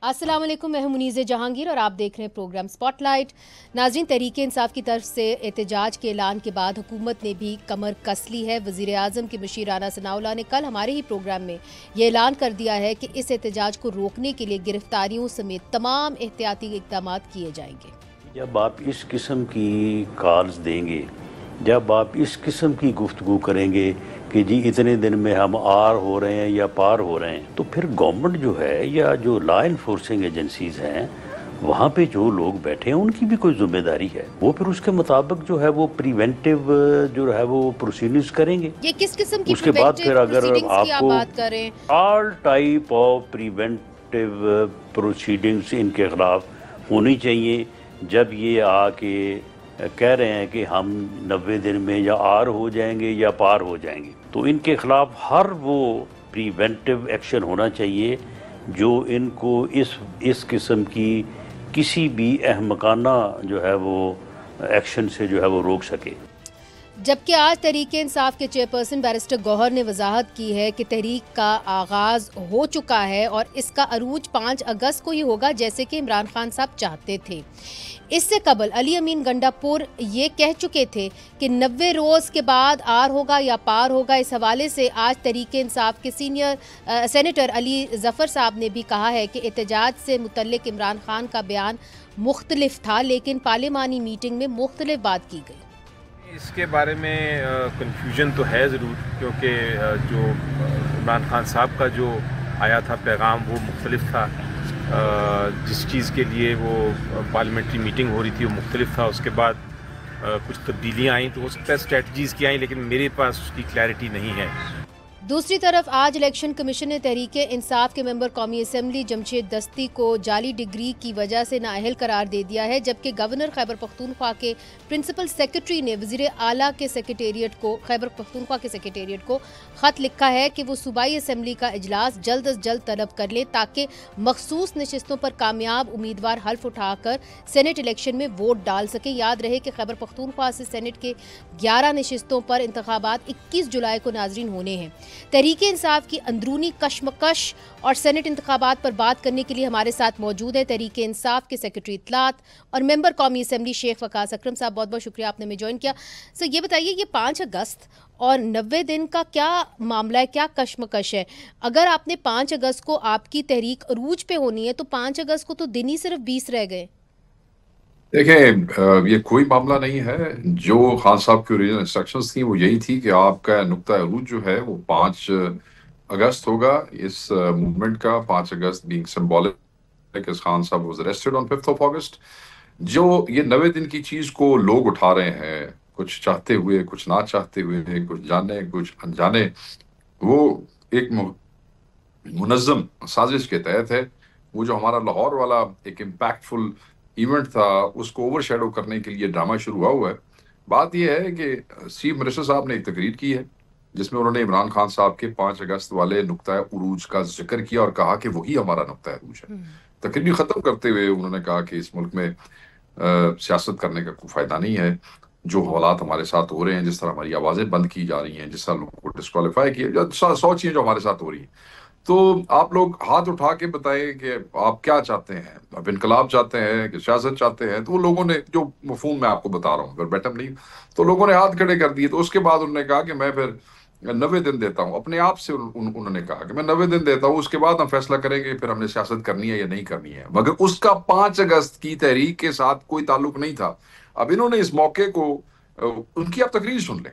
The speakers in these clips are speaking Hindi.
अस्सलाम वालेकुम, मैं हूं मुनीज़ जहांगीर और आप देख रहे हैं प्रोग्राम स्पॉटलाइट। नाज़रीन, तहरीक इंसाफ की तरफ से एहतजाज के ऐलान के बाद हुकूमत ने भी कमर कस ली है। वज़ीर आज़म के मुशीर राना सनाउल्लाह ने कल हमारे ही प्रोग्राम में ये ऐलान कर दिया है कि इस एहतजाज को रोकने के लिए गिरफ्तारियों समेत तमाम एहतियाती इक़दाम किए जाएंगे। जब आप इस किस्म की कॉल्स देंगे, जब आप इस किस्म की गुफ्तगू करेंगे कि जी इतने दिन में हम आर हो रहे हैं या पार हो रहे हैं, तो फिर गवर्नमेंट जो है या जो लॉ इन्फोर्सिंग एजेंसीज हैं वहाँ पे जो लोग बैठे हैं उनकी भी कोई जिम्मेदारी है। वो फिर उसके मुताबिक जो है वो प्रिवेंटिव जो है वो प्रोसीडिंग्स करेंगे। ये किस किस्म की उसके बाद फिर अगर आपको बात करें, all type of preventive proceedings इनके खिलाफ होनी चाहिए। जब ये आके कह रहे हैं कि हम 90 दिन में या आर हो जाएंगे या पार हो जाएंगे, तो इनके खिलाफ हर वो प्रिवेंटिव एक्शन होना चाहिए जो इनको इस किस्म की किसी भी अहमकाना जो है वो एक्शन से जो है वो रोक सके। जबकि आज तहरीक इंसाफ के चेयरपर्सन बैरिस्टर गौहर ने वजाहत की है कि तहरीक का आगाज़ हो चुका है और इसका अरूज 5 अगस्त को ही होगा, जैसे कि इमरान खान साहब चाहते थे। इससे कबल अली अमीन गंडापुर ये कह चुके थे कि 90 रोज़ के बाद आर होगा या पार होगा। इस हवाले से आज तहरीक इंसाफ के सीनियर सेनेटर अली जफ़र साहब ने भी कहा है कि एहतजाज से मुतल्लिक इमरान खान का बयान मुख्तलिफ था, लेकिन पार्लिमानी मीटिंग में मुख्तलिफ बात की गई। इसके बारे में कन्फ्यूजन तो है ज़रूर, क्योंकि जो इमरान खान साहब का जो आया था पैगाम वो मुख्तलिफ था। जिस चीज़ के लिए वो पार्लियामेंट्री मीटिंग हो रही थी वो मुख्तलिफ था। उसके बाद कुछ तब्दीलियाँ आई, तो हो सकता है स्ट्रेटजीज़ की आई, लेकिन मेरे पास उसकी क्लैरिटी नहीं है। दूसरी तरफ आज इलेक्शन कमीशन ने तहरीक इंसाफ के मेंबर कौमी असम्बली जमशेद दस्ती को जाली डिग्री की वजह से नाअहल करार दे दिया है, जबकि गवर्नर खैबर पख्तूनख्वा के प्रिंसिपल सेक्रेटरी ने वज़ीर आला के सेक्रेटेरिएट को खैबर पख्तूनख्वा के सेक्रेटेरिएट को ख़त लिखा है कि वो सूबाई असम्बली का इजलास जल्द अज जल्द तलब कर ले ताकि मखसूस नशिस्तों पर कामयाब उम्मीदवार हल्फ उठाकर सेनेट इलेक्शन में वोट डाल सके। याद रहे कि खैबर पख्तूनख्वा से सेनेट के 11 नशिस्तों पर इंतखाबात 21 जुलाई को नाजरीन होने हैं। तहरीक इंसाफ की अंदरूनी कशमकश और सेनेट इंतखाबात पर बात करने के लिए हमारे साथ मौजूद है तहरीक इंसाफ के सेक्रेटरी इत्तलात और मेंबर कौमी असम्बली शेख वकास अकरम साहब। बहुत बहुत शुक्रिया, आपने हमें ज्वाइन किया। सर, ये बताइए, ये 5 अगस्त और 90 दिन का क्या मामला है, क्या कशमकश है? अगर आपने 5 अगस्त को आपकी तहरीक अरूज पे होनी है तो 5 अगस्त को तो दिन ही सिर्फ 20 रह गए। देखें, ये कोई मामला नहीं है। जो खान साहब की ओरिजिनल इंस्ट्रक्शंस थी वो यही थी कि आपका नुक्ता अरूज जो है वो 5 अगस्त होगा। इस मूवमेंट का 5 अगस्त बीइंग सिंबॉलिक एज खान साहब was arrested on 5th of अगस्त। जो ये 90 दिन की चीज को लोग उठा रहे हैं, कुछ चाहते हुए, कुछ ना चाहते हुए, कुछ जाने कुछ अनजाने, वो एक मुनज़्ज़म साजिश के तहत है। वो जो हमारा लाहौर वाला एक इम्पैक्टफुल इवेंट था उसको ओवरशैडो करने के लिए ड्रामा शुरू हुआ है। बात यह है कि चीफ मिनिस्टर साहब ने एक तकरीर की है जिसमें उन्होंने इमरान खान साहब के 5 अगस्त वाले नुक्ता उरूज का जिक्र किया और कहा कि वही हमारा नुक्ता उरूज है। तकरीर खत्म करते हुए उन्होंने कहा कि इस मुल्क में सियासत करने का कोई फायदा नहीं है। जो हालात हमारे साथ हो रहे हैं, जिस तरह हमारी आवाजें बंद की जा रही हैं, जिस तरह लोगों को डिस्क्वालीफाई किया, 100 चीजें जो हमारे साथ हो रही हैं, तो आप लोग हाथ उठा के बताएं कि आप क्या चाहते हैं। आप इनकलाब चाहते हैं कि सियासत चाहते हैं? तो वो लोगों ने, जो मफहूम मैं आपको बता रहा हूँ, अगर बैठम नहीं, तो लोगों ने हाथ खड़े कर दिए। तो उसके बाद उन्होंने कहा कि मैं फिर 90 दिन देता हूँ। अपने आप से उन्होंने कहा कि मैं 90 दिन देता हूँ, उसके बाद हम फैसला करेंगे फिर हमने सियासत करनी है या नहीं करनी है। मगर उसका 5 अगस्त की तहरीक के साथ कोई ताल्लुक नहीं था। अब इन्होंने इस मौके को, उनकी आप तकरीर सुन लें,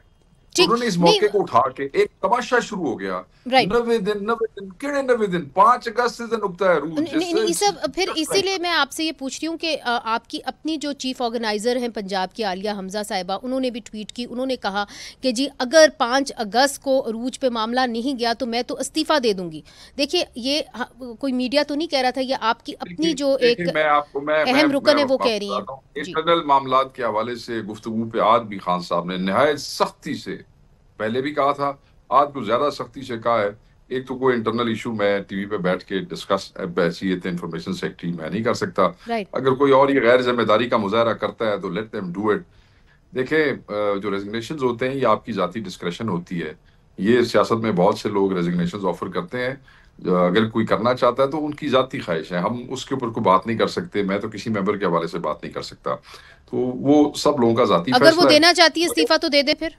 उन्होंने इस मौके को उठा के एक तमाशा शुरू हो गया। 90 दिन किड़े 90 दिन, 5 अगस्त से नुक्ता है रूज सब। फिर इसीलिए मैं आपसे ये पूछ रही हूँ कि आपकी अपनी जो चीफ ऑर्गेनाइजर हैं पंजाब की आलिया हमजा साहिबा, उन्होंने भी ट्वीट की। उन्होंने कहा कि जी अगर 5 अगस्त को अरूज पे मामला नहीं गया तो मैं तो इस्तीफा दे दूंगी। देखिए, ये कोई मीडिया तो नहीं कह रहा था, ये आपकी अपनी जो एक अहम रुकन है वो कह रही है। इंटरनल मामलात के हवाले से गुफ्तगू पे आज भी खान साहब ने निहायत सख्ती से, पहले भी कहा था, आज कुछ ज्यादा सख्ती से कहा है। एक तो कोई इंटरनल इशू मैं टीवी पे बैठ के डिस्कस, ऐसी इंफॉर्मेशन सेक्रेटरी मैं नहीं कर सकता। अगर कोई और ये गैर जिम्मेदारी का मुजाहरा करता है तो लेट देम डू इट। देखें, जो रेजिग्नेशंस होते हैं ये आपकी जाती डिस्क्रेशन होती है। ये सियासत में बहुत से लोग रेजिग्नेशन ऑफर करते हैं। अगर कोई करना चाहता है तो उनकी जाती ख्वाहिश है, हम उसके ऊपर कोई बात नहीं कर सकते। मैं तो किसी मेंबर के हवाले से बात नहीं कर सकता, तो वो सब लोगों का जाती अगर वो फैसला है। देना चाहती है इस्तीफा तो दे दे फिर।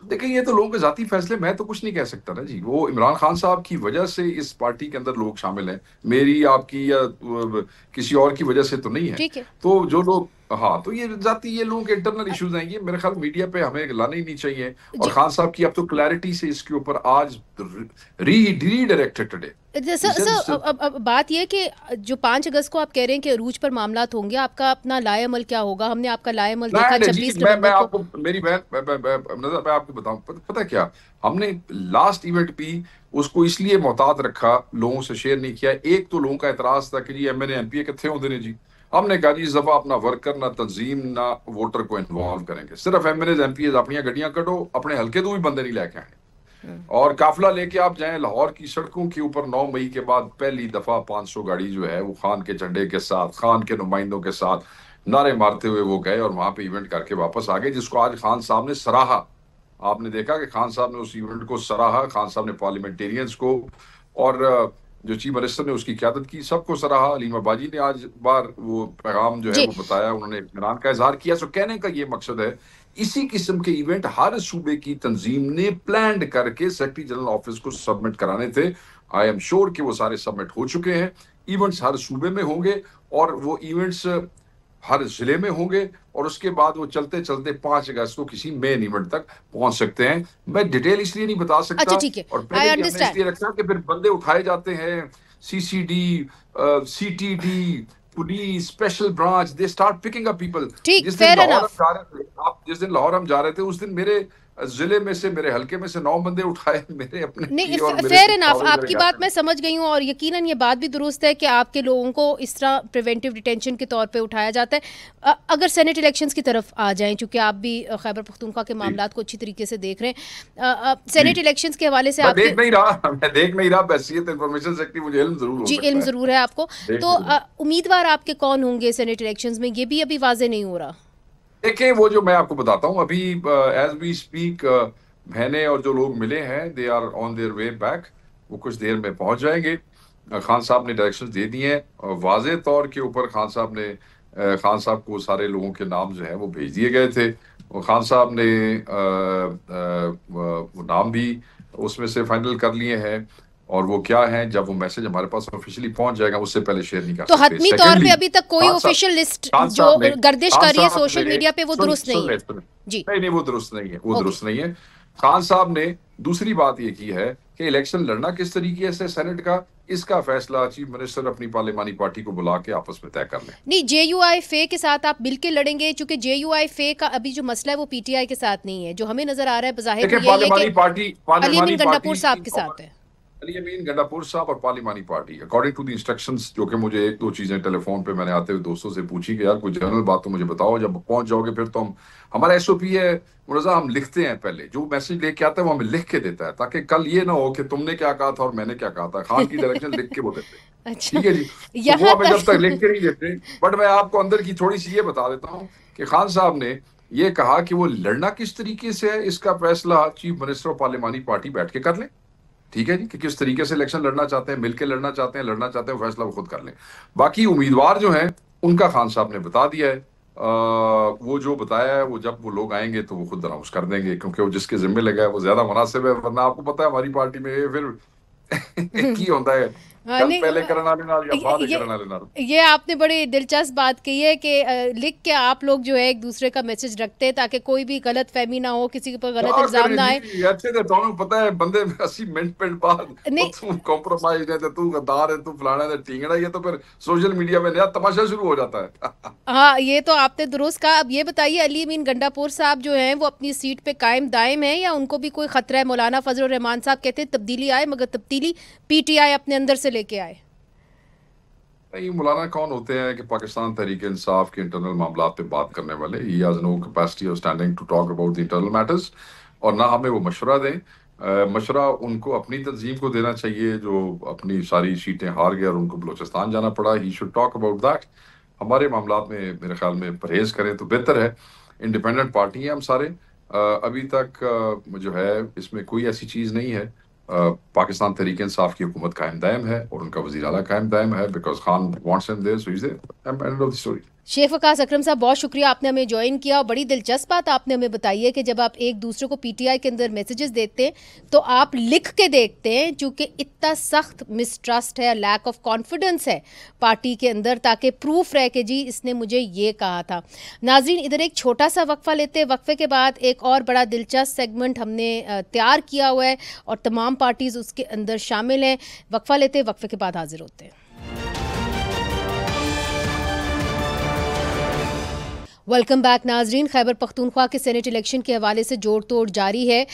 देखिए, ये तो लोगों के जाती फैसले, मैं तो कुछ नहीं कह सकता ना जी। वो इमरान खान साहब की वजह से इस पार्टी के अंदर लोग शामिल हैं, मेरी आपकी या किसी और की वजह से तो नहीं है। ठीक है। तो जो लोग, हाँ, तो ये जाती, ये लोगों के इंटरनल इश्यूज हैं, ये मेरे ख्याल मीडिया पे हमें लाने ही नहीं चाहिए। और जी खान साहब की अब तो क्लैरिटी से इसके ऊपर आज रीडायरेक्टेड टुडे। सर, अब बात यह है कि जो 5 अगस्त को आप कह रहे हैं कि अरूज पर मामलात होंगे, आपका अपना लाएमल क्या होगा? हमने आपका लाएमल देखा 26 मैं नवंबर को। आपको, मेरी बहन, मैं आपको बताऊं, पता क्या, हमने लास्ट इवेंट भी उसको इसलिए मोहतात रखा, लोगों से शेयर नहीं किया। एक तो लोगों का एतराज था कि जी एमएनए एमपीए कितने होंगे ने जी। हमने कहा जी इस दफा अपना वर्कर ना तंजीम ना वोटर को इन्वॉल्व करेंगे, सिर्फ एमएनए एमपीए अपनी गड्डियां कटो, अपने हल्के तो भी बंदे नहीं लेके आए और काफिला लेके आप जाएं। लाहौर की सड़कों के ऊपर 9 मई के बाद पहली दफा 500 गाड़ी जो है वो खान के झंडे के साथ, खान के नुमाइंदों के साथ नारे मारते हुए वो गए और वहां पे इवेंट करके वापस आ गए, जिसको आज खान साहब ने सराहा। आपने देखा कि खान साहब ने उस इवेंट को सराहा, खान साहब ने पार्लियामेंटेरियंस को और जो चीफ मिनिस्टर ने उसकी क्यादत की, सबको सराहा। अलीमा बाजी ने आज बार वो पैगाम जो है जी वो बताया, उन्होंने इत्मीनान का इजहार किया। सो कहने का ये मकसद है, इसी किस्म के इवेंट हर सूबे की तंजीम ने प्लान करके सेक्रेटरी जनरल ऑफिस को सबमिट कराने थे। आई एम श्योर कि वो सारे सबमिट हो चुके हैं। इवेंट्स हर सूबे में होंगे और वो इवेंट्स हर जिले में होंगे और उसके बाद वो चलते चलते 5 अगस्त को किसी मेन इवेंट तक पहुंच सकते हैं। मैं डिटेल इसलिए नहीं बता सकता, अच्छा ठीक है, और आई पहले भी हमने अंडरस्टैंड। इसलिए रखा कि फिर बंदे उठाए जाते हैं, CCD, CTD, police, special branch, they start picking up people. ठीक, जिस दिन फेयर लाहौर हम एनफ। जा रहे थे, आप जिस दिन लाहौर हम जा रहे थे उस दिन मेरे जिले में से, मेरे हल्के में से 9 बंदे उठाए, मेरे अपने नहीं, किए और मेरे फेयर इनफ, मेरे आपकी घर बात में। मैं समझ गई हूँ और यकीनन ये बात भी दुरुस्त है कि आपके लोगों को इस तरह प्रिवेंटिव डिटेंशन के तौर पे उठाया जाता है। अगर सेनेट इलेक्शंस की तरफ आ जाएं, चूंकि आप भी खैबर पख्तूनख्वा के मामलात को अच्छी तरीके से देख रहे हैं, सेनेट इलेक्शंस के हवाले से मैं आपके, देख नहीं रहा, मैं देख नहीं रहा, बहसीयत इंफॉर्मेशन सेक्रेटरी मुझे इल्म जरूर हो जी सकता इल्म है, जरूर है आपको, देख तो नहीं रहा। उम्मीदवार आपके कौन होंगे सेनेट इलेक्शंस में, ये भी अभी वाजे नहीं हो रहा। देखिए, वो जो मैं आपको बताता हूँ अभी, एज वी स्पीक, बहनें और जो लोग मिले हैं, they are on their way back. वो कुछ देर में पहुंच जाएंगे। खान साहब ने डायरेक्शंस दे दिए हैं और वाज़े तौर के ऊपर खान साहब को सारे लोगों के नाम जो है वो भेज दिए गए थे और खान साहब ने वो नाम भी उसमें से फाइनल कर लिए हैं। और वो क्या है, जब वो मैसेज हमारे पास ऑफिशियली पहुंच जाएगा उससे पहले शेयर नहीं कर तो सकते। हतमी तौर पे अभी तक कोई ऑफिशियल लिस्ट जो गर्दिश कर रही है सोशल मीडिया पे वो दुरुस्त नहीं है। जी नहीं, वो दुरुस्त नहीं है, वो ओके। दुरुस्त नहीं है। खान साहब ने दूसरी बात ये की है कि इलेक्शन लड़ना किस तरीके से सेनेट का, इसका फैसला चीफ मिनिस्टर अपनी पार्लियामानी पार्टी को बुला के आपस में तय कर लें। नहीं, JUI-FA के साथ आप मिलके लड़ेंगे, क्योंकि JUI-FA का अभी जो मसला है वो PTI के साथ नहीं है। जो हमें नजर आ रहा है बज़ाहिर देखिए, ये है पार्लियामानी कि पार्टी, अली अमीन गंडापुर साहब के साथ है। अली अमीन गंडापुर साहब और पार्लियामानी party, according to the instructions, जो कि मुझे 1-2 चीजें टेलीफोन पे मैंने आते हुए दोस्तों से पूछी कि यार कोई जनरल बात तो मुझे बताओ, जब पहुंच जाओगे फिर तो हमारा SOP है मुर्जा, हम लिखते हैं, पहले जो मैसेज लेके आता है वो हमें लिख के देता है, ताकि कल ये ना हो कि तुमने क्या कहा था और मैंने क्या कहा था। खान की डायरेक्शन लिख के वो देते हैं। अच्छा, ठीक है जी, तो वो यहाँ हमें जब तक लिख के नहीं देते। बट मैं आपको अंदर की थोड़ी सी ये बता देता हूँ कि खान साहब ने ये कहा कि वो लड़ना किस तरीके से है, इसका फैसला चीफ मिनिस्टर और पार्लियामानी पार्टी बैठ के कर लें। ठीक है जी, कि किस तरीके से इलेक्शन लड़ना चाहते हैं, मिलकर लड़ना चाहते हैं, फैसला वो खुद कर लें। बाकी उम्मीदवार जो हैं उनका खान साहब ने बता दिया है। वो जो बताया है वो जब वो लोग आएंगे तो वो खुद अनाउंस कर देंगे, क्योंकि वो जिसके जिम्मे लगा है वो ज्यादा मुनासिब है। वरना आपको पता है हमारी पार्टी में ये फिर की होता है, कल पहले करना लेना या बाद में करना लेना। ये आपने बड़ी दिलचस्प बात कही है कि लिख के आप लोग जो है एक दूसरे का मैसेज रखते हैं ताकि कोई भी गलत फहमी ना हो, किसी पर गलत इल्जाम ना आए। अच्छे थे, तो पता है बंदे 80 मिनट बाद तू कॉम्प्रोमाइज है, तू गद्दार है, तू फलाना है, टींगड़ा, ये तो फिर सोशल मीडिया में नया तमाशा शुरू हो जाता है। हाँ, ये तो आपने दुरुस्त कहा। अब ये बताइए, अली अमीन गंडापुर साहब जो हैं वो अपनी सीट पे कायम दायम है या उनको भी कोई खतरा है? मौलाना फजल रहमान साहब कहते हैं तब्दीली आए, मगर तब्दीली PTI अपने अंदर से लेके आए। नहीं, मौलाना कौन होते हैं कि पाकिस्तान तहरीक इंसाफ के इंटरनल मामला पे बात करने वाले। He has no capacity of standing to talk about the internal matters, और ना हमें वो मशवरा दें। मशवरा उनको अपनी तंजीम को देना चाहिए जो अपनी सारी सीटें हार गए और उनको बलोचिस्तान जाना पड़ा। He should talk about that. हमारे मामला में मेरे ख्याल में परहेज करें तो बेहतर है। इंडिपेंडेंट पार्टी हैं हम सारे, अभी तक जो है इसमें कोई ऐसी चीज़ नहीं है। पाकिस्तान तहरीक इंसाफ की हुकूमत कायम दायम है और उनका वज़ीर आला कायम दायम है, because Khan wants him there, so he is there. End of the story. Sheikh Waqas Akram साहब, बहुत शुक्रिया, आपने हमें ज्वाइन किया और बड़ी दिलचस्प बात आपने हमें बताई है कि जब आप एक दूसरे को पीटीआई के अंदर मैसेजेस देते हैं तो आप लिख के देखते हैं, क्योंकि इतना सख्त मिसट्रस्ट है, लैक ऑफ कॉन्फिडेंस है पार्टी के अंदर, ताकि प्रूफ रहे कि जी इसने मुझे ये कहा था। नाजरीन, इधर एक छोटा सा वक्फा लेते हैं, वक्फे के बाद एक और बड़ा दिलचस्प सेगमेंट हमने तैयार किया हुआ है और तमाम पार्टीज उसके अंदर शामिल हैं। वक्फा लेते हैं, वक्फे के बाद हाजिर होते हैं। वेलकम बैक नाजरीन। खैबर पख्तूनख्वा के सेनेट इलेक्शन के हवाले से जोड़ तोड़ जारी है।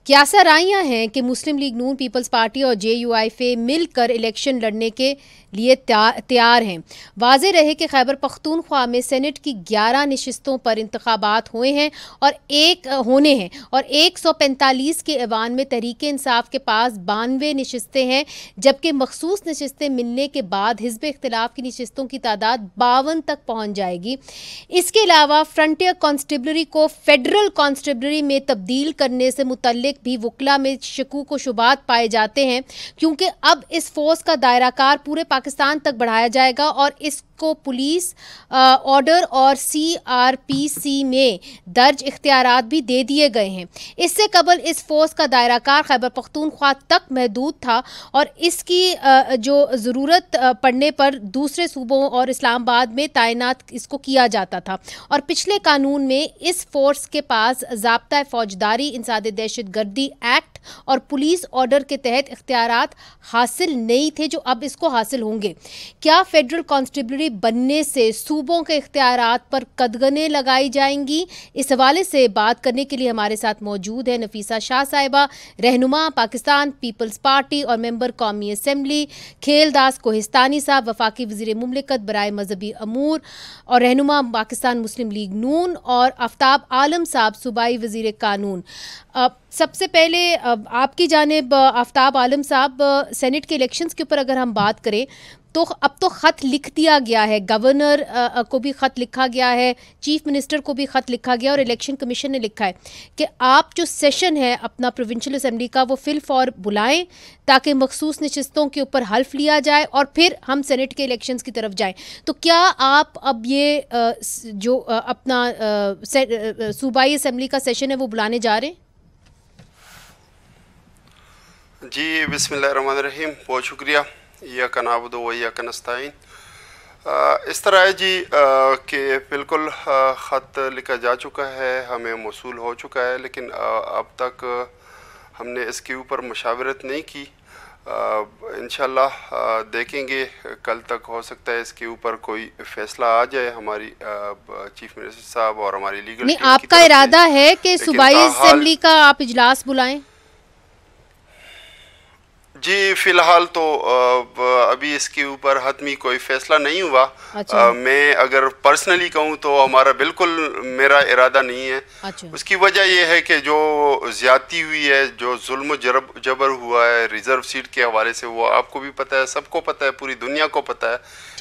क्या राइयाँ हैं कि मुस्लिम लीग नून, पीपल्स पार्टी और JUIF मिलकर इलेक्शन लड़ने के लिए तैयार हैं। वाज़े रहे कि खैबर पख्तूनख्वा में सेनेट की 11 नशिस्तों पर इंतखाबात हुए हैं और 145 के ऐवान में तहरीक इंसाफ के पास 92 नशिस्तें हैं, जबकि मखसूस नशिस्तें मिलने के बाद हिज़्ब इख्तिलाफ की नशिस्तों की तादाद 52 तक पहुँच जाएगी। इसके अलावा फ्रंटियर कॉन्स्टेबलरी को फेडरल कॉन्स्टेबलरी में तब्दील करने से मुतल्लिक भी वकला में शकूक व शुबात पाए जाते हैं, क्योंकि अब इस फोर्स का दायराकार पूरे पाकिस्तान तक बढ़ाया जाएगा और इसको पुलिस ऑर्डर और CRPC में दर्ज इख्तियारात भी दे दिए गए हैं। इससे कबल इस फोर्स का दायराकार खैबर पख्तूनख्वा तक महदूद था और इसकी जो ज़रूरत पड़ने पर दूसरे सूबों और इस्लामाबाद में तैनात इसको किया जाता था। और पिछले कानून में इस फोर्स के पास ज़ाब्ता फौजदारी, इंसाद दहशतगर्दी एक्ट और पुलिस ऑर्डर के तहत इख्तियारात हासिल नहीं थे, जो अब इसको हासिल होंगे। क्या फेडरल कॉन्स्टेबलरी बनने से सूबों के इख्तियारात पर कदगने लगाई जाएंगी? इस हवाले से बात करने के लिए हमारे साथ मौजूद है नफीसा शाह साहिबा, रहनुमा पाकिस्तान पीपल्स पार्टी और मेंबर कौमी असम्बली, खेलदास कोहिस्तानी साहब, वफाकी वज़ीर मुमलिकत बराए मजहबी अमूर और रहनुमा पाकिस्तान मुस्लिम लीग नून, और आफ्ताब आलम साहब, सूबाई वज़ीर कानून। सबसे पहले आपकी जानिब आफ्ताब आलम साहब, सेनेट के इलेक्शंस के ऊपर अगर हम बात करें तो अब तो ख़त लिख दिया गया है, गवर्नर को भी ख़त लिखा गया है, चीफ मिनिस्टर को भी ख़त लिखा गया और इलेक्शन कमीशन ने लिखा है कि आप जो सेशन है अपना प्रोविंशियल असम्बली का वो फिल फॉर बुलाएं ताकि मखसूस नशिस्तों के ऊपर हल्फ लिया जाए और फिर हम सेनेट के इलेक्शंस की तरफ जाएं। तो क्या आप अब ये जो अपना सूबाई असम्बली का सेशन है वो बुलाने जा रहे हैं? जी बिस्मिल्लाहिर्रहमानिर्रहीम, बहुत शुक्रिया। या कनाबुदो व या कनस्ताइन। इस तरह है जी कि बिल्कुल ख़त लिखा जा चुका है, हमें मौसूल हो चुका है, लेकिन अब तक हमने इसके ऊपर मशावरत नहीं की। इंशाल्लाह देखेंगे, कल तक हो सकता है इसके ऊपर कोई फ़ैसला आ जाए हमारी चीफ मिनिस्टर साहब और हमारी लीगल नहीं, आपका इरादा है कि सूबाई असम्बली का आप इजलास बुलाएं? जी फ़िलहाल तो अभी इसके ऊपर हतमी कोई फ़ैसला नहीं हुआ। अच्छा। मैं अगर पर्सनली कहूँ तो हमारा बिल्कुल मेरा इरादा नहीं है। अच्छा। उसकी वजह यह है कि जो ज़्यादती हुई है, जो जुल्म जबर हुआ है रिज़र्व सीट के हवाले से, वो आपको भी पता है, सबको पता है, पूरी दुनिया को पता है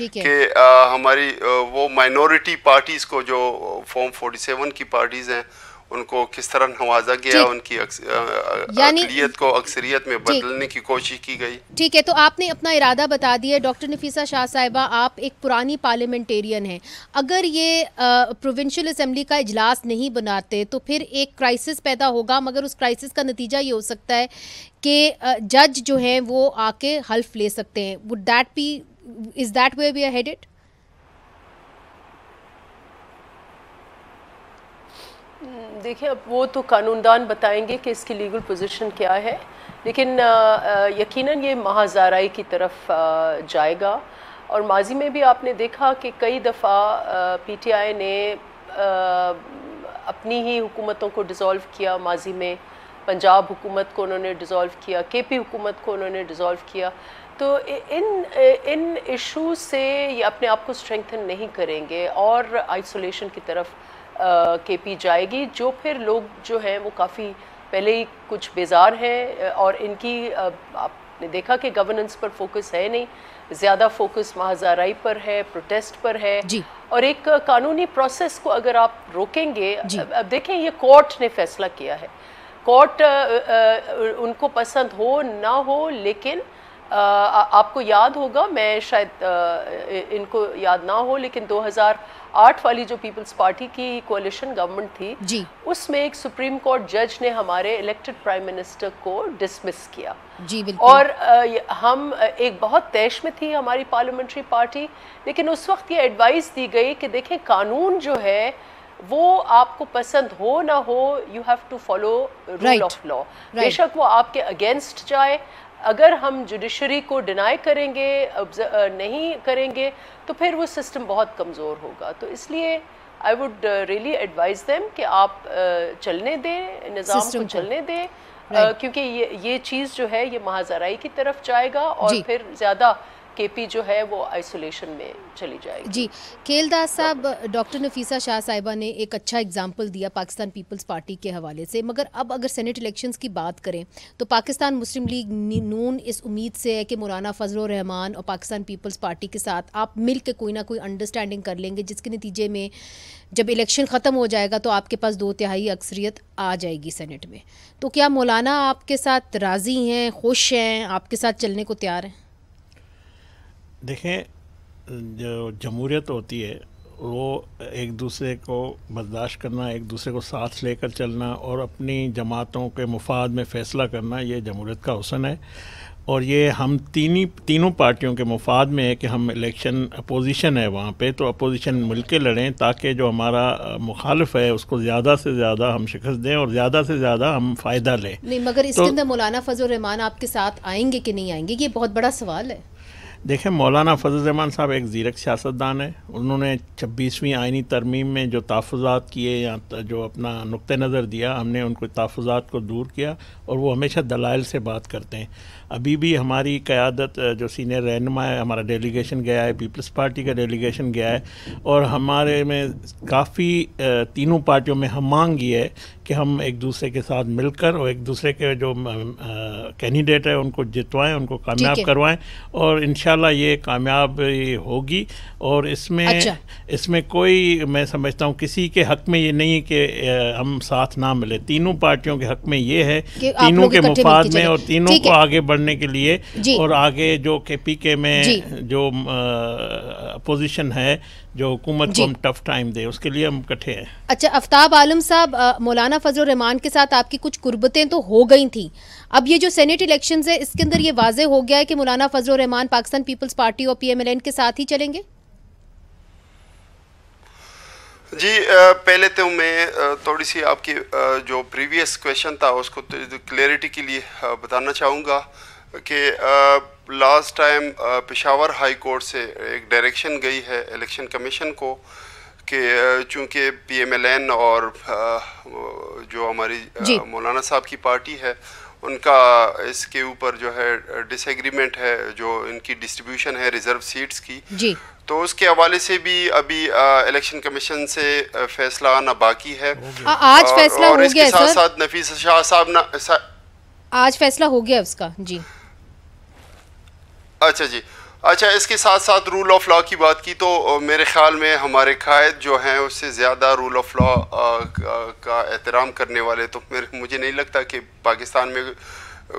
कि हमारी वो माइनॉरिटी पार्टीज़ को, जो फॉर्म 47 की पार्टीज़ हैं, उनको किस तरह नवाजा गया, उनकी अक़लियत को अक्सरियत में बदलने की कोशिश की गई। ठीक है, तो आपने अपना इरादा बता दिया। डॉक्टर नफीसा शाह साहिबा, आप एक पुरानी पार्लियामेंटेरियन हैं, अगर ये प्रोविंशियल असम्बली का इजलास नहीं बनाते तो फिर एक क्राइसिस पैदा होगा, मगर उस क्राइसिस का नतीजा ये हो सकता है कि जज जो हैं वो आके हल्फ ले सकते हैं। Would that be, is that where we are headed? देखिए, अब वो तो कानूनदान बताएंगे कि इसकी लीगल पोजीशन क्या है, लेकिन यकीनन ये महाज़ाराई की तरफ जाएगा। और माजी में भी आपने देखा कि कई दफ़ा PTI ने अपनी ही हुकूमतों को डिज़ोल्व किया। माजी में पंजाब हुकूमत को उन्होंने डिज़ोल्व किया, KP हुकूमत को उन्होंने डिज़ोल्व किया। तो इन इशूज़ से ये अपने आप को स्ट्रेंथन नहीं करेंगे और आइसोलेशन की तरफ KP जाएगी, जो फिर लोग जो हैं वो काफ़ी पहले ही कुछ बेजार हैं और इनकी आपने देखा कि गवर्नेंस पर फोकस है नहीं, ज़्यादा फोकस महाज़ाराई पर है, प्रोटेस्ट पर है जी। और एक कानूनी प्रोसेस को अगर आप रोकेंगे, अब देखें ये कोर्ट ने फैसला किया है, कोर्ट उनको पसंद हो ना हो, लेकिन आपको याद होगा, मैं शायद इनको याद ना हो, लेकिन 2008 वाली जो पीपल्स पार्टी की कोalition गवर्नमेंट थी जी, उसमें एक सुप्रीम कोर्ट जज ने हमारे इलेक्टेड प्राइम मिनिस्टर को डिसमिस किया जी, बिल्कुल। और हम एक बहुत तैश में थी हमारी पार्लियामेंट्री पार्टी, लेकिन उस वक्त ये एडवाइस दी गई कि देखें कानून जो है वो आपको पसंद हो ना हो, you have to follow rule of law, बेशक वो आपके अगेंस्ट जाए। अगर हम जुडिशरी को डिनाई करेंगे, नहीं करेंगे, तो फिर वो सिस्टम बहुत कमज़ोर होगा। तो इसलिए I would really advise them कि आप चलने दें, निज़ाम को चलने दें, क्योंकि ये चीज़ जो है ये महाज़ाराई की तरफ जाएगा और फिर ज़्यादा केपी जो है वो आइसोलेशन में चली जाएगी जी। खेलदास साहब, डॉक्टर नफीसा शाह साहिबा ने एक अच्छा एग्जाम्पल दिया पाकिस्तान पीपल्स पार्टी के हवाले से, मगर अब अगर सेनेट इलेक्शंस की बात करें तो पाकिस्तान मुस्लिम लीग नून इस उम्मीद से है कि मौलाना फजल रहमान और पाकिस्तान पीपल्स पार्टी के साथ आप मिल के कोई ना कोई अंडरस्टैंडिंग कर लेंगे, जिसके नतीजे में जब इलेक्शन ख़त्म हो जाएगा तो आपके पास 2/3 अक्सरियत आ जाएगी सेनेट में। तो क्या मौलाना आपके साथ राज़ी हैं, खुश हैं, आपके साथ चलने को तैयार हैं? देखें, जो जमहूरियत होती है वो एक दूसरे को बर्दाश्त करना, एक दूसरे को साथ लेकर चलना और अपनी जमातों के मुफाद में फ़ैसला करना, ये जमहूरियत का हुस्न है। और ये हम तीनों पार्टियों के मुफाद में है कि हम इलेक्शन अपोजिशन है वहाँ पे, तो अपोजिशन मिलके लड़ें ताकि जो हमारा मुखालिफ है उसको ज़्यादा से ज़्यादा हम शिकस्त दें और ज़्यादा से ज़्यादा हम फ़ायदा लें। नहीं, मगर इसके अंदर मौलाना फजल रहमान आपके साथ आएंगे कि नहीं आएंगे, ये बहुत बड़ा सवाल है। देखें, मौलाना फजल रहमान साहब एक ज़ीरक सियासतदान है। उन्होंने 26वीं आइनी तरमीम में जो तहफ़्फ़ुज़ात किए या जो अपना नुक्ते नज़र दिया, हमने उनको तहफ़्फ़ुज़ात को दूर किया और वो हमेशा दलाइल से बात करते हैं। अभी भी हमारी क़यादत जो सीनियर रहनुमा है, हमारा डेलीगेशन गया है, पीपल्स पार्टी का डेलीगेशन गया है और हमारे में काफ़ी तीनों पार्टियों में हम मांग ये है कि हम एक दूसरे के साथ मिलकर और एक दूसरे के जो कैंडिडेट है उनको जितवाएं, उनको कामयाब करवाएं और इंशाल्लाह ये कामयाब होगी। और इसमें कोई, मैं समझता हूँ किसी के हक़ में ये नहीं है कि हम साथ ना मिले। तीनों पार्टियों के हक़ में ये है, तीनों के मुफाद में और तीनों को आगे बढ़ने के लिए और आगे जो KPK में जो अपोजिशन है, जो हुकूमत को हम टफ टाइम दे, उसके लिए हम इकट्ठे हैं। अच्छा, आफ्ताब आलम साहब, मौलाना फजल रहमान के साथ आपकी कुछ कुर्बतें तो हो गई थी, अब ये जो सेनेट इलेक्शंस है इसके अंदर ये वाजे हो गया है कि मौलाना फजल रहमान पाकिस्तान पीपल्स पार्टी और PMLN के साथ ही चलेंगे? जी, पहले तो मैं थोड़ी सी आपकी जो प्रीवियस क्वेश्चन था उसको क्लैरिटी के लिए बताना चाहूँगा कि last time Peshawar high court से एक डायरेक्शन गई है इलेक्शन कमीशन को कि चूँकि PMLN और जो हमारी मौलाना साहब की पार्टी है उनका इसके ऊपर जो है डिसएग्रीमेंट है, जो इनकी डिस्ट्रीब्यूशन है रिजर्व सीट्स की जी, तो उसके हवाले से भी अभी इलेक्शन कमीशन से फैसला आना बाकी है। आज फैसला हो गया साथ साथ नफीसा शाह साहब आज फैसला हो गया उसका जी। अच्छा जी, अच्छा, इसके साथ साथ रूल ऑफ लॉ की बात की तो मेरे ख्याल में हमारे कायद जो हैं उससे ज़्यादा रूल ऑफ लॉ का एहतराम करने वाले तो मुझे नहीं लगता कि पाकिस्तान में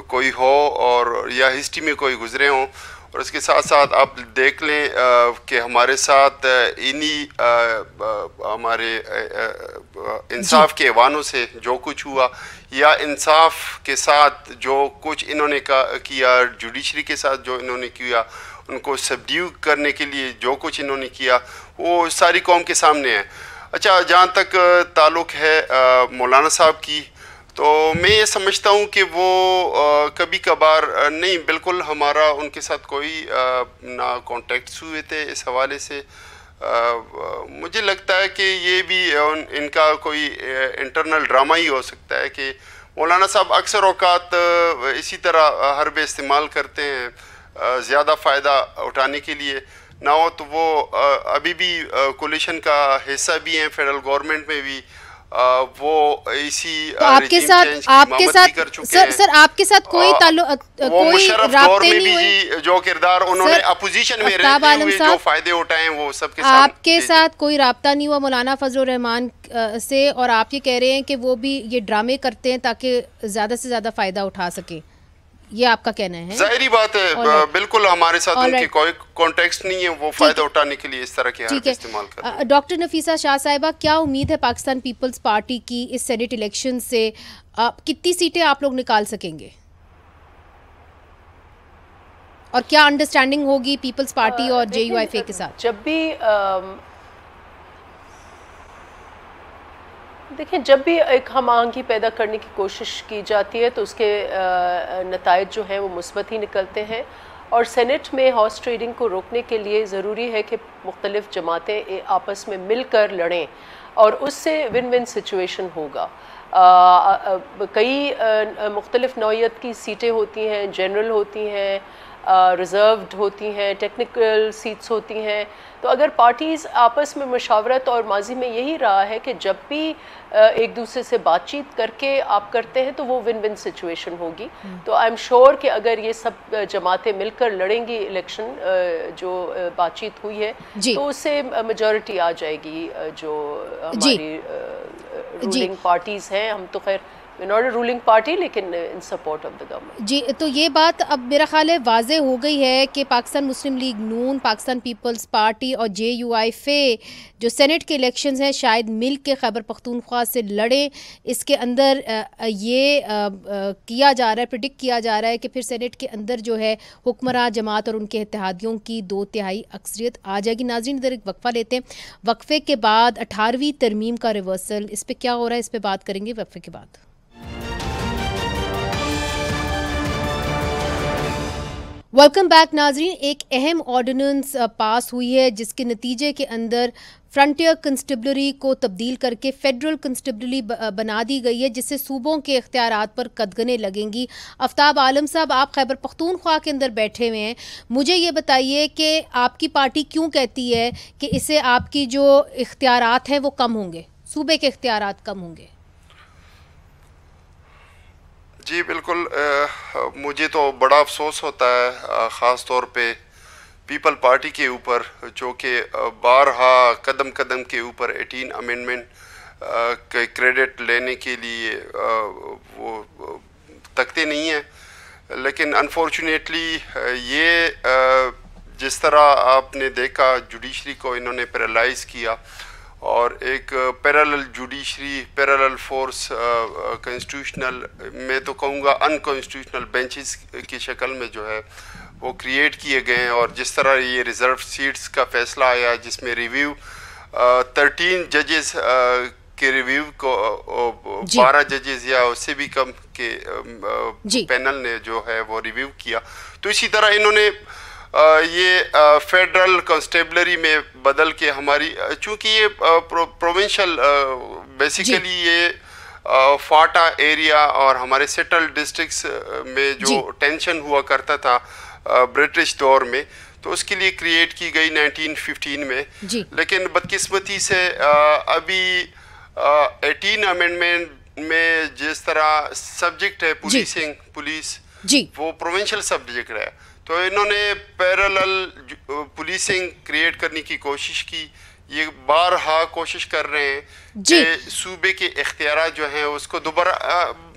कोई हो और या हिस्ट्री में कोई गुजरे हों। और इसके साथ साथ आप देख लें कि हमारे साथ इन्हीं हमारे इंसाफ के ऐवानों से जो कुछ हुआ या इंसाफ के साथ जो कुछ इन्होंने किया, जुडिशरी के साथ जो इन्होंने किया, उनको सबड्यू करने के लिए जो कुछ इन्होंने किया, वो सारी कौम के सामने है। अच्छा, जहाँ तक ताल्लुक़ है मौलाना साहब की, तो मैं ये समझता हूँ कि वो कभी कभार नहीं, बिल्कुल हमारा उनके साथ कोई ना कॉन्टेक्ट्स हुए थे इस हवाले से। मुझे लगता है कि ये भी इनका कोई इंटरनल ड्रामा ही हो सकता है कि मौलाना साहब अक्सर औकात इसी तरह हरबे इस्तेमाल करते हैं ज़्यादा फ़ायदा उठाने के लिए। ना हो तो वो अभी भी कोलिशन का हिस्सा भी हैं फेडरल गवर्नमेंट में भी, वो इसी तो आपके साथ सर आपके साथ कोई कोई राब्ते नहीं हुए? जो किरदार उन्होंने अपोजिशन में रहते हुए जो फायदे उठाए वो सबके साथ आपके साथ कोई राब्ता नहीं हुआ मौलाना फजलुर रहमान से, और आप ये कह रहे हैं कि वो भी ये ड्रामे करते हैं ताकि ज्यादा से ज्यादा फायदा उठा सके, ये आपका कहना है? जाहिर बात है, बिल्कुल हमारे साथ उनकी कोई कॉन्टेक्स्ट नहीं है, वो फायदा उठाने के लिए इस तरह के हरकत इस्तेमाल कर रहे हैं। डॉक्टर नफीसा शाह साहिबा, क्या उम्मीद है पाकिस्तान पीपल्स पार्टी की इस सेनेट इलेक्शन से? कितनी सीटें आप लोग निकाल सकेंगे और क्या अंडरस्टैंडिंग होगी पीपल्स पार्टी और JUIF के साथ? जब भी देखिए, जब भी एक हम आहंगी पैदा करने की कोशिश की जाती है तो उसके नतायज जो हैं वो मुस्बत ही निकलते हैं, और सेनेट में हॉर्स ट्रेडिंग को रोकने के लिए ज़रूरी है कि मुख्तलिफ जमातें आपस में मिलकर लड़ें और उससे विन विन सिचुएशन होगा। कई मुख्तलिफ नौइयत की सीटें होती हैं, जनरल होती हैं, रिज़र्व्ड होती हैं, टेक्निकल सीट्स होती हैं। तो अगर पार्टीज़ आपस में मशावरत, और माजी में यही रहा है कि जब भी एक दूसरे से बातचीत करके आप करते हैं तो वो विन विन सिचुएशन होगी। तो आई एम श्योर कि अगर ये सब जमातें मिलकर लड़ेंगी इलेक्शन, जो बातचीत हुई है, तो उससे मेजॉरिटी आ जाएगी जो हमारी रूलिंग पार्टीज़ हैं। हम तो खैर नॉट अ रूलिंग पार्टी, लेकिन in support of the government. जी, तो ये बात अब मेरा ख्याल है वाज़े हो गई है कि पाकिस्तान मुस्लिम लीग नून, पाकिस्तान पीपल्स पार्टी और JUIF जो सेनेट के इलेक्शंस हैं शायद मिल के खैबर पख्तूनख्वा से लड़े। इसके अंदर ये किया जा रहा है, प्रेडिक्ट किया जा रहा है कि फिर सेनेट के अंदर जो है हुक्मरान जमात और उनके इत्तेहादियों की 2/3 अक्सरियत आ जाएगी। नाज़रीन, इधर एक वक्फा लेते हैं, वक्फे के बाद 18वीं तरमीम का रिवर्सल, इस पर क्या हो रहा है, इस पर बात करेंगे वक्फे के बाद। वेलकम बैक नाजरीन। एक अहम ऑर्डिनेंस पास हुई है जिसके नतीजे के अंदर फ्रंटियर कंस्टेबलरी को तब्दील करके फेडरल कंस्टेबलरी बना दी गई है, जिससे सूबों के इख्तियारात पर कदगने लगेंगी। आफ्ताब आलम साहब, आप खैबर पख्तूनख्वा के अंदर बैठे हुए हैं, मुझे ये बताइए कि आपकी पार्टी क्यों कहती है कि इससे आपकी जो इख्तियारात हैं वो कम होंगे, सूबे के इख्तियारात कम होंगे? जी बिल्कुल, मुझे तो बड़ा अफसोस होता है, ख़ास तौर पे पीपल पार्टी के ऊपर, जो कि बारहा कदम कदम के ऊपर 18 अमेंडमेंट के क्रेडिट लेने के लिए वो तकते नहीं है। लेकिन अनफॉर्चुनेटली ये जिस तरह आपने देखा जुडिशरी को इन्होंने पैरालाइज किया और एक parallel judiciary, parallel force, constitutional, मैं तो कहूँगा अनकॉन्स्टिट्यूशनल बेंचेस की शक्ल में जो है वो क्रिएट किए गए हैं। और जिस तरह ये रिज़र्व सीट्स का फैसला आया जिसमें रिव्यू 13 जजेस के रिव्यू को 12 जजेस या उससे भी कम के पैनल ने जो है वो रिव्यू किया, तो इसी तरह इन्होंने ये फेडरल कांस्टेबलरी में बदल के हमारी, चूंकि ये प्रोविंशियल बेसिकली ये फाटा एरिया और हमारे सेटल डिस्ट्रिक्ट्स में जो टेंशन हुआ करता था ब्रिटिश दौर में, तो उसके लिए क्रिएट की गई 1915 में। लेकिन बदकिस्मती से अभी 18 अमेंडमेंट में जिस तरह सब्जेक्ट है पुलिसिंग, पुलिस वो प्रोविंशियल सब्जेक्ट है, तो इन्होंने पैरेलल पुलिसिंग क्रिएट करने की कोशिश की। ये बारहा कोशिश कर रहे हैं कि सूबे के इख्तियारात जो हैं उसको दोबारा,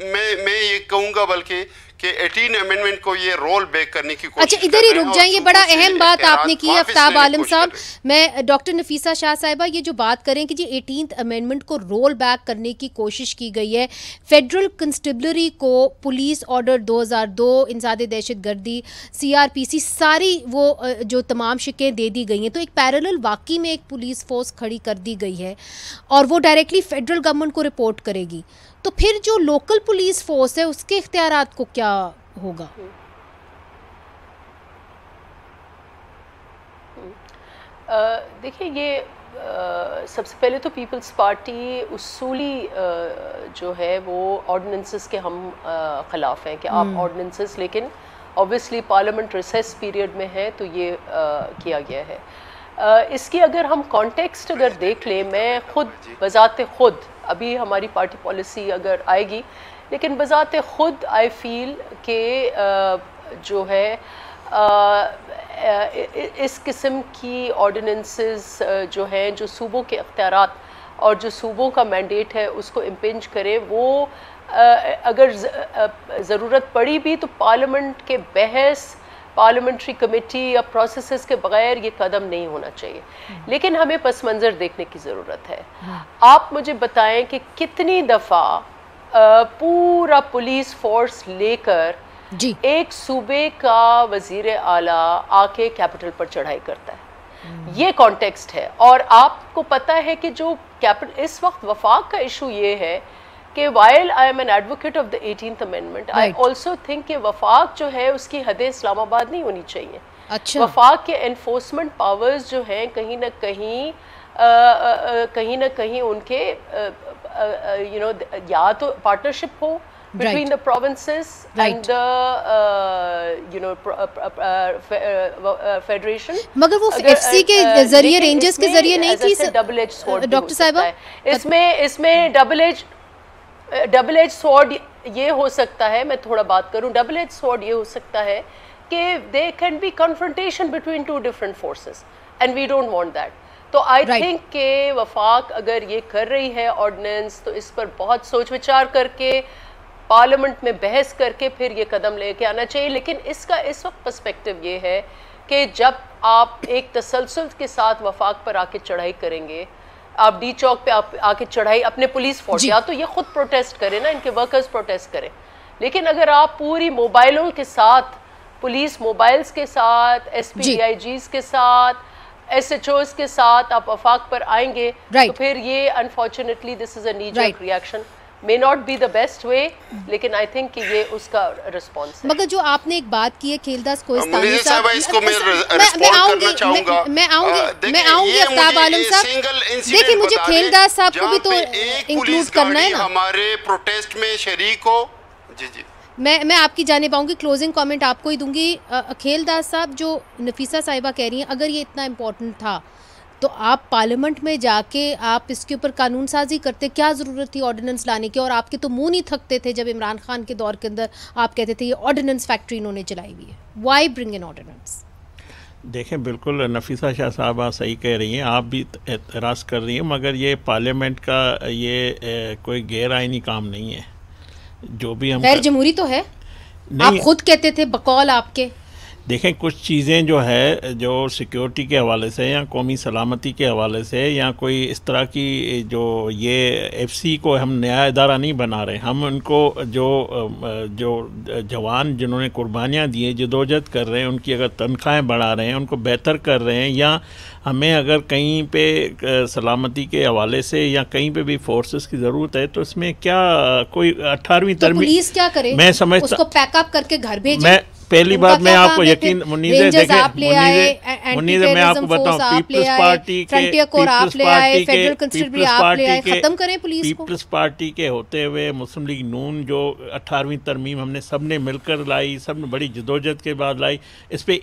मैं ये कहूँगा बल्कि कि 18 अमेंडमेंट को ये रोल बैक करने की कोशिश। अच्छा, इधर ही रुक जाएं, ये बड़ा अहम बात आपने की है आफ्ताब आलम साहब। मैं डॉक्टर नफीसा शाह साहिबा ये जो बात करें कि जी 18th अमेंडमेंट को रोल बैक करने की कोशिश की गई है, फेडरल कंस्टेबलरी को पुलिस ऑर्डर 2002, इंसादे दहशत गर्दी, CRPC, सारी वो जो तमाम शिकें दे दी गई हैं, तो एक पैरेलल वाकई में एक पुलिस फोर्स खड़ी कर दी गई है और वो डायरेक्टली फेडरल गवर्नमेंट को रिपोर्ट करेगी। तो फिर जो लोकल पुलिस फोर्स है उसके इख्तियारात को क्या होगा? देखिए, ये सबसे पहले तो पीपल्स पार्टी उसूली जो है वो ऑर्डिनेंसेस के हम ख़िलाफ़ हैं कि आप ऑर्डिनेंसेस, लेकिन ऑब्वियसली पार्लियामेंट रिसेस पीरियड में है तो ये किया गया है। इसकी अगर हम कॉन्टेक्स्ट अगर देख लें, मैं खुद बजाते खुद, अभी हमारी पार्टी पॉलिसी अगर आएगी, लेकिन बजाते खुद आई फील के जो है इस किस्म की ऑर्डिनेंसेस जो हैं, जो सूबों के अख्तियारात और जो सूबों का मैंडेट है उसको इम्पिंज करे, वो अगर ज़रूरत पड़ी भी तो पार्लियामेंट के बहस, पार्लियामेंट्री कमेटी या प्रोसेसेस के बगैर ये कदम नहीं होना चाहिए। लेकिन हमें पस मंज़र देखने की ज़रूरत है। आप मुझे बताएं कि कितनी दफ़ा पूरा पुलिस फोर्स लेकर जी एक सूबे का वज़ीर आला आके कैपिटल पर चढ़ाई करता है। ये कॉन्टेक्स्ट है। और आपको पता है कि जो कैपिटल इस वक्त वफाक का इशू ये है कि while I am an advocate of the 18th amendment, I also think कि वफाक जो है उसकी हदें इस्लामाबाद नहीं होनी चाहिए। अच्छा। वफाक के एनफोर्समेंट पावर्स जो हैं कहीं ना कहीं उनके या तो पार्टनरशिप हो between the provinces and the federation, मगर वो एफसी के जरिए, रेंजर्स के जरिए नहीं थी डबल एज स्वॉर्ड डॉक्टर साहिबा। इसमें डबल एज स्वॉर्ड ये हो सकता है, मैं थोड़ा बात करूं, डबल एज स्वॉर्ड ये हो सकता है कि they can be confrontation between two different forces and we don't want that. तो आई थिंक के वफाक अगर ये कर रही है ऑर्डिनेंस, तो इस पर बहुत सोच विचार करके पार्लियामेंट में बहस करके फिर ये कदम लेके आना चाहिए। लेकिन इसका इस वक्त पर्सपेक्टिव ये है कि जब आप एक तसलसल के साथ वफाक पर आके चढ़ाई करेंगे, आप डी चौक पे आके चढ़ाई अपने पुलिस फोर्स, या तो ये खुद प्रोटेस्ट करें ना, इनके वर्कर्स प्रोटेस्ट करें, लेकिन अगर आप पूरी मोबाइलों के साथ, पुलिस मोबाइल्स के साथ, SPDIGs के साथ, SHOs के साथ आप वफाक पर आएंगे, तो फिर ये unfortunately this is a knee jerk reaction, may not be the best way, लेकिन I think कि ये उसका रिस्पॉन्स है। मगर जो आपने एक बात की है खेलदास कोहिस्तानी साहब, इसको मैं रिस्पॉन्ड करना चाहूंगा। मैं आऊंगी आफ्ताब आलम साहब। देखिए, मुझे खेलदास साहब को भी तो इंक्लूड करना है ना, हमारे प्रोटेस्ट में शरीक हो। जी जी, मैं आपकी जाने पाऊंगी, क्लोजिंग कमेंट आपको ही दूंगी। खेलदास साहब, जो नफीसा साहिबा कह रही हैं, अगर ये इतना इम्पोर्टेंट था तो आप पार्लियामेंट में जाके आप इसके ऊपर कानून साजी करते, क्या ज़रूरत थी ऑर्डिनेंस लाने की? और आपके तो मुंह नहीं थकते थे जब इमरान खान के दौर के अंदर आप कहते थे ये ऑर्डिनेंस फैक्ट्री इन्होंने चलाई हुई है। Why bring in ordinance? देखें, बिल्कुल नफीसा शाह साहबा सही कह रही हैं, आप भी एतराज़ कर रही हैं, मगर ये पार्लियामेंट का ये कोई गैर आइनी काम नहीं है। जो भी हम गैर जमहूरी तो है, आप खुद कहते थे बकौल आपके। देखें, कुछ चीज़ें जो है, जो सिक्योरिटी के हवाले से या कौमी सलामती के हवाले से या कोई इस तरह की, जो ये एफसी को हम नया इदारा नहीं बना रहे, हम उनको जो जवान जिन्होंने कुर्बानियाँ दी हैं, जदोजहद कर रहे हैं, उनकी अगर तनख्वाहें बढ़ा रहे हैं, उनको बेहतर कर रहे हैं, या हमें अगर कहीं पे सलामती के हवाले से या कहीं पे भी फोर्सेस की ज़रूरत है, तो इसमें क्या कोई 18वीं तरमीम, पुलिस क्या करे? मैं समझता, उसको पैकअप करके घर भेजे। पहली बात मैं आपको यकीन, मुनीज़ मैं आपको बताऊं, पीपल्स पार्टी के होते हुए मुस्लिम लीग नून जो 18वीं तरमीम हमने सब ने मिलकर लाई, सब ने बड़ी जदोजहद के बाद लाई, इस पे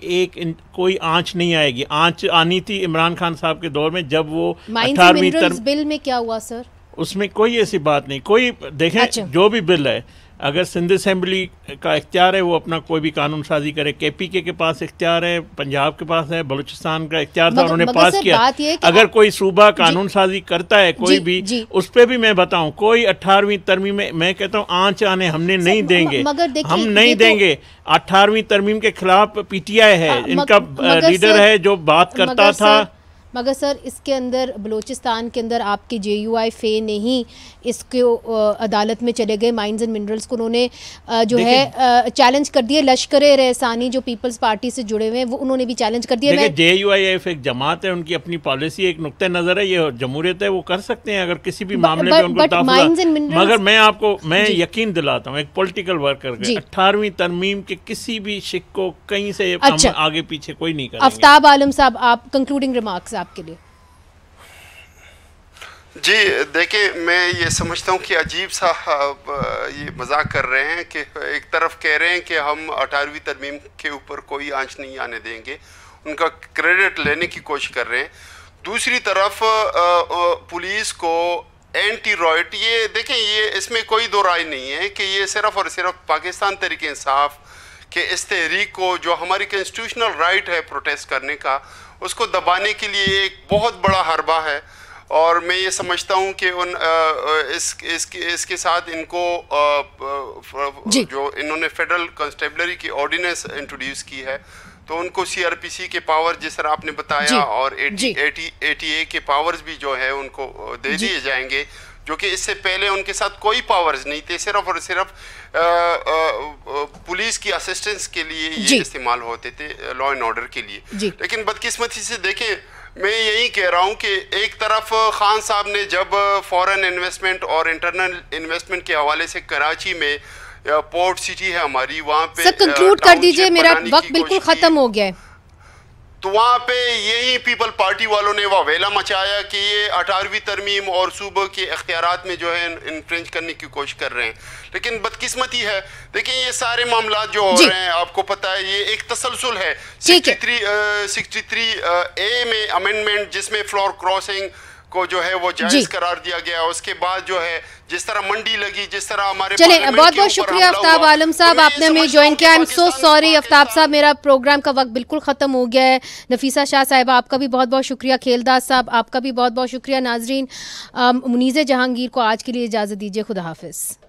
कोई आंच नहीं आएगी। आंच आनी थी इमरान खान साहब के दौर में, जब वो 18वीं बिल में क्या हुआ सर? उसमें कोई ऐसी बात नहीं, कोई देखें, अच्छा। जो भी बिल है, अगर सिंध असेंबली का इख्तियार है वो अपना कोई भी कानून साजी करे, KPK के पास इख्तियार है, पंजाब के पास है, बलूचिस्तान का इख्तियार था, उन्होंने पास किया। अगर कोई सूबा कानून साजी करता है कोई भी, उस पर भी मैं बताऊं, कोई 18वीं तरमीम में, मैं कहता हूं आंच आने हमने नहीं देंगे, हम नहीं देंगे। 18वीं तरमीम के खिलाफ PTI है, इनका लीडर है जो बात करता था। मगर सर, इसके अंदर बलूचिस्तान के अंदर आपके JUI फे ने ही इसको अदालत में चले गए, माइंस एंड मिनरल्स को उन्होंने जो है चैलेंज कर दिया। लश्कर रहसानी जो पीपल्स पार्टी से जुड़े हुए हैं, वो उन्होंने भी चैलेंज कर दिया। JUIF एक जमात है, उनकी अपनी पॉलिसी, एक नुक्ते नज़र है, ये जमहूरियत है, वो कर सकते हैं अगर किसी भी मामले में उनको। मगर मैं यकीन दिलाता हूँ एक पॉलिटिकल वर्कर के, 18वीं तरमीम के किसी भी शिक को कहीं से आगे पीछे कोई नहीं करेंगे। आफ्ताब आलम साहब, आप कंक्लूडिंग रिमार्क्स आपके लिए। जी देखिए, मैं ये समझता हूँ कि अजीब सा ये मजाक कर रहे हैं कि एक तरफ कह रहे हैं कि हम 18वीं तरमीम के ऊपर कोई आंच नहीं आने देंगे, उनका क्रेडिट लेने की कोशिश कर रहे हैं। दूसरी तरफ पुलिस को एंटी रॉयट, ये देखें, ये इसमें कोई दो राय नहीं है कि ये सिर्फ और सिर्फ पाकिस्तान तहरीक इंसाफ के इस तहरीक को, जो हमारी कॉन्स्टिट्यूशनल राइट है प्रोटेस्ट करने का, उसको दबाने के लिए एक बहुत बड़ा हरबा है। और मैं ये समझता हूँ कि इसके साथ इनको जो इन्होंने फेडरल कंस्टेबलरी की ऑर्डिनेंस इंट्रोड्यूस की है, तो उनको सीआरपीसी के पावर जिस तरह आपने बताया और एटीए के पावर्स भी जो है उनको दे दिए जाएंगे, जो कि इससे पहले उनके साथ कोई पावर्स नहीं थे, सिर्फ और सिर्फ पुलिस की असिस्टेंस के लिए ये इस्तेमाल होते थे, लॉ एंड ऑर्डर के लिए। लेकिन बदकिस्मती से देखें, मैं यही कह रहा हूँ कि एक तरफ खान साहब ने जब फॉरेन इन्वेस्टमेंट और इंटरनल इन्वेस्टमेंट के हवाले से कराची में पोर्ट सिटी है हमारी, वहाँ पे कंक्लूड कर दीजिए, मेरा वक्त बिल्कुल खत्म हो गया है। तो वहाँ पे यही पीपल पार्टी वालों ने वावेला मचाया कि ये 18वीं तरमीम और सूबे के इख्तियारात में जो है इन्फ्रेंच करने की कोशिश कर रहे हैं। लेकिन बदकिस्मती है, देखिए ये सारे मामला जो हो रहे हैं, आपको पता है ये एक तसलसल है। 63A में अमेंडमेंट जिसमें फ्लोर क्रॉसिंग को जो है वो जायज करार दिया गया, उसके बाद जो है जिस तरह मंडी लगी, जिस तरह हमारे चले, बहुत बहुत शुक्रिया आफ्ताब आलम साहब, आपने हमें ज्वाइन किया। I am so sorry Aftab साहब, मेरा प्रोग्राम का वक्त बिल्कुल ख़त्म हो गया है। नफीसा शाह साहिबा, आपका भी बहुत बहुत शुक्रिया। खेलदास साहब, आपका भी बहुत बहुत शुक्रिया। नाजरीन, मुनीज़े जहांगीर को आज के लिए इजाज़त दीजिए। खुदा हाफिज़।